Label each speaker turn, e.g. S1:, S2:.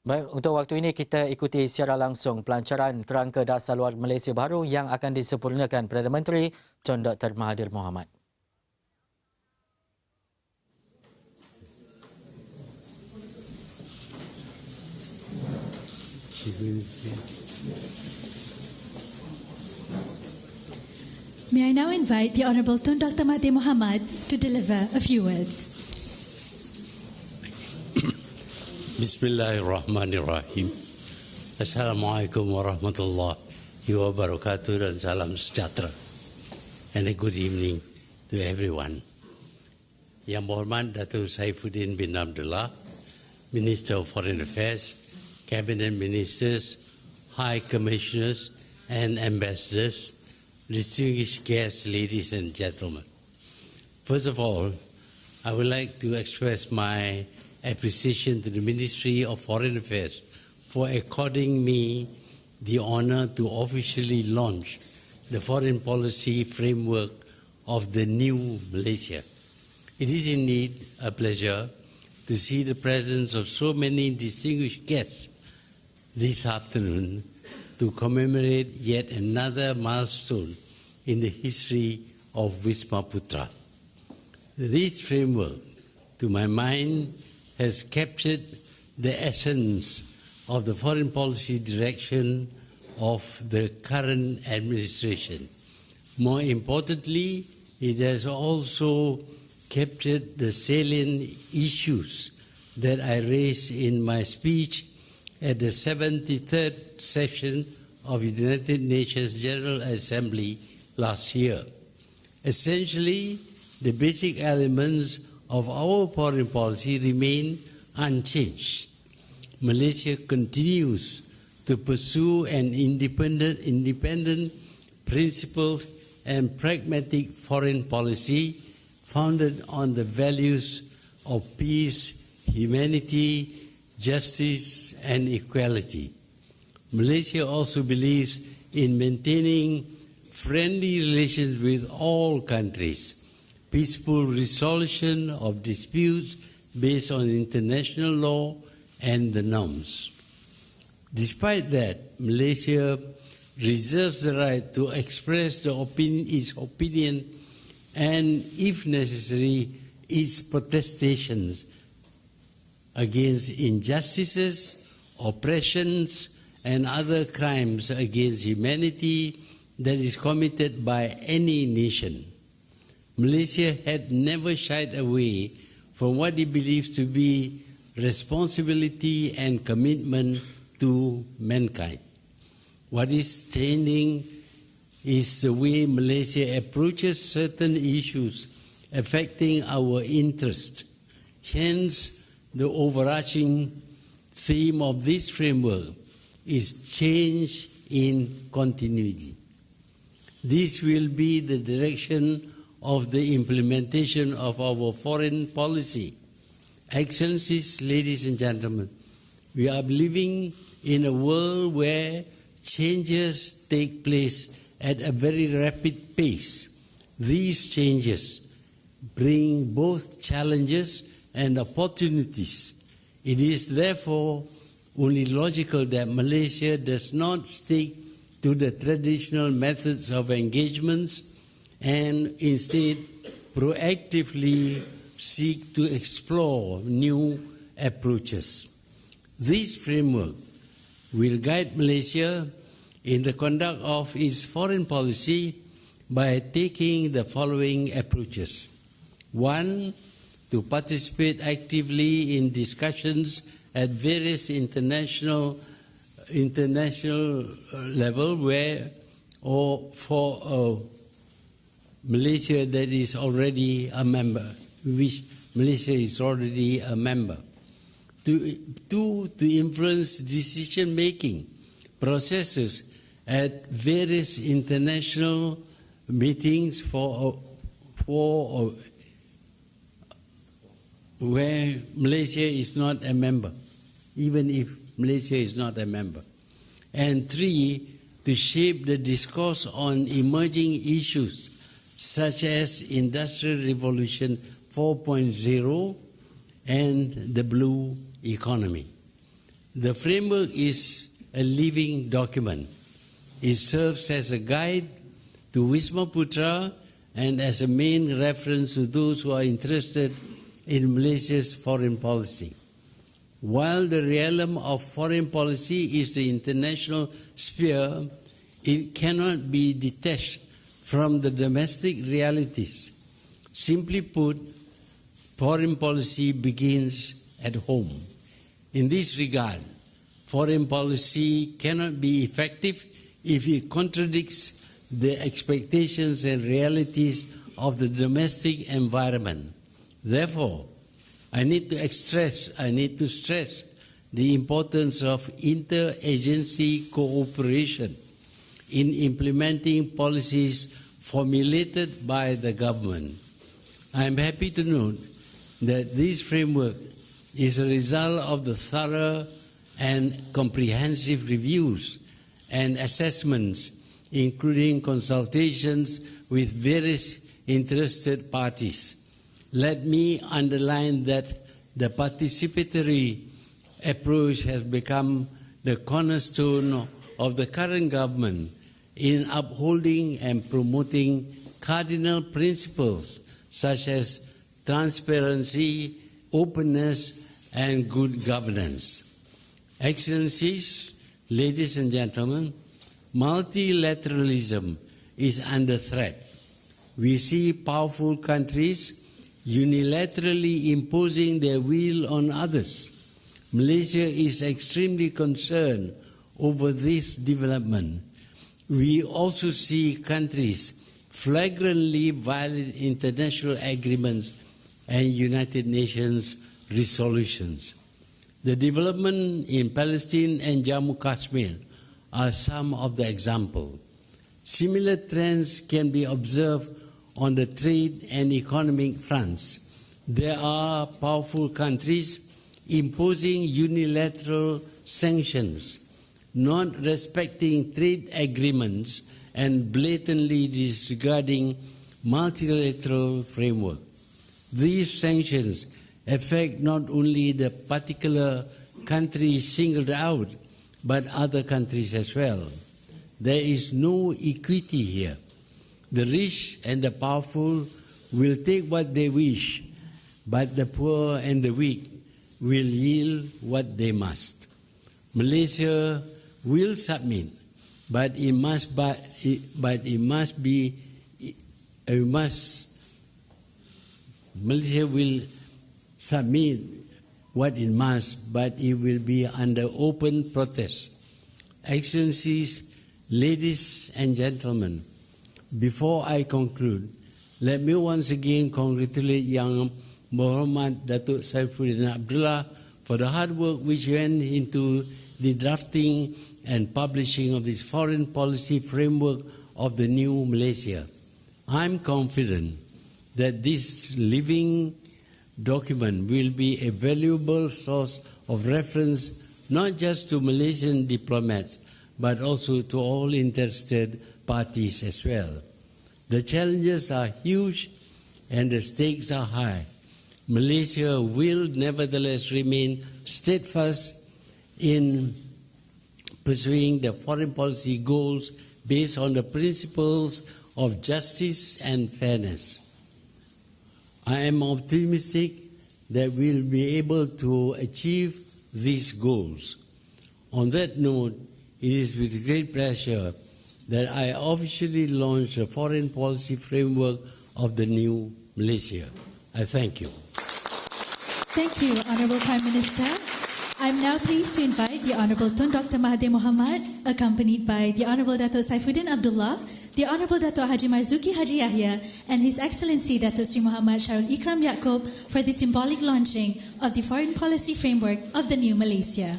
S1: Baik, untuk waktu ini kita ikuti siaran langsung Pelancaran Kerangka Dasar Luar Malaysia Baharu yang akan disempurnakan Perdana Menteri Tun Dr. Mahathir Mohamad.
S2: May I now invite the Honourable Tun Dr. Mahathir Mohamad to deliver a few words.
S3: Bismillahirrahmanirrahim. Assalamualaikum warahmatullahi wabarakatuh dan salam sejahtera. And a good evening to everyone. Yang Mohamad Datuk Saifuddin bin Abdullah, Minister of Foreign Affairs, Cabinet Ministers, High Commissioners and Ambassadors, distinguished guests, ladies and gentlemen. First of all, I would like to express my appreciation to the Ministry of Foreign Affairs for according me the honor to officially launch the foreign policy framework of the new Malaysia. It is indeed a pleasure to see the presence of so many distinguished guests this afternoon to commemorate yet another milestone in the history of Wisma Putra. This framework, to my mind, has captured the essence of the foreign policy direction of the current administration. More importantly, it has also captured the salient issues that I raised in my speech at the 73rd session of the United Nations General Assembly last year. Essentially, the basic elements of our foreign policy remain unchanged. Malaysia continues to pursue an independent, principled and pragmatic foreign policy founded on the values of peace, humanity, justice and equality. Malaysia also believes in maintaining friendly relations with all countries, peaceful resolution of disputes based on international law and the norms. Despite that, Malaysia reserves the right to express its opinion and, if necessary, its protestations against injustices, oppressions, and other crimes against humanity that is committed by any nation. Malaysia had never shied away from what it believes to be responsibility and commitment to mankind. What is changing is the way Malaysia approaches certain issues affecting our interest. Hence, the overarching theme of this framework is change in continuity. This will be the direction of the implementation of our foreign policy. Excellencies, ladies and gentlemen, we are living in a world where changes take place at a very rapid pace. These changes bring both challenges and opportunities. It is therefore only logical that Malaysia does not stick to the traditional methods of engagements and instead proactively seek to explore new approaches. This framework will guide Malaysia in the conduct of its foreign policy by taking the following approaches. One, to participate actively in discussions at various international level where or for Malaysia that is already a member, which Malaysia is already a member. To influence decision-making processes at various international meetings where Malaysia is not a member, even if Malaysia is not a member. And three, to shape the discourse on emerging issues such as Industrial Revolution 4.0 and the blue economy. The framework is a living document. It serves as a guide to Wisma Putra and as a main reference to those who are interested in Malaysia's foreign policy. While the realm of foreign policy is the international sphere, it cannot be detached from the domestic realities. Simply put, foreign policy begins at home. In this regard, foreign policy cannot be effective if it contradicts the expectations and realities of the domestic environment. Therefore, I need to stress the importance of inter-agency cooperation in implementing policies formulated by the government. I am happy to note that this framework is a result of the thorough and comprehensive reviews and assessments, including consultations with various interested parties. Let me underline that the participatory approach has become the cornerstone of the current government in upholding and promoting cardinal principles such as transparency, openness, and good governance. Excellencies, ladies and gentlemen, multilateralism is under threat. We see powerful countries unilaterally imposing their will on others. Malaysia is extremely concerned over this development. We also see countries flagrantly violate international agreements and United Nations resolutions. The development in Palestine and Jammu Kashmir are some of the examples. Similar trends can be observed on the trade and economic fronts. There are powerful countries imposing unilateral sanctions, not respecting trade agreements, and blatantly disregarding multilateral framework. These sanctions affect not only the particular country singled out, but other countries as well. There is no equity here. The rich and the powerful will take what they wish, but the poor and the weak will yield what they must. Malaysia will submit, Malaysia will submit what it must, but it will be under open protest. Excellencies, ladies and gentlemen, before I conclude, let me once again congratulate Yang Mohamad Datuk Saifuddin Abdullah for the hard work which went into the drafting and publishing of this foreign policy framework of the new Malaysia. I'm confident that this living document will be a valuable source of reference not just to Malaysian diplomats, but also to all interested parties as well. The challenges are huge and the stakes are high. Malaysia will nevertheless remain steadfast in pursuing the foreign policy goals based on the principles of justice and fairness. I am optimistic that we'll be able to achieve these goals. On that note, it is with great pleasure that I officially launch the foreign policy framework of the new Malaysia. I thank you.
S2: Thank you, Honourable Prime Minister. I'm now pleased to invite the Honourable Tun Dr. Mahathir Mohamad, accompanied by the Honourable Datuk Saifuddin Abdullah, the Honourable Datuk Haji Marzuki Haji Yahya, and His Excellency Datuk Sri Muhammad Syarul Ikram Yaakob for the symbolic launching of the foreign policy framework of the new Malaysia.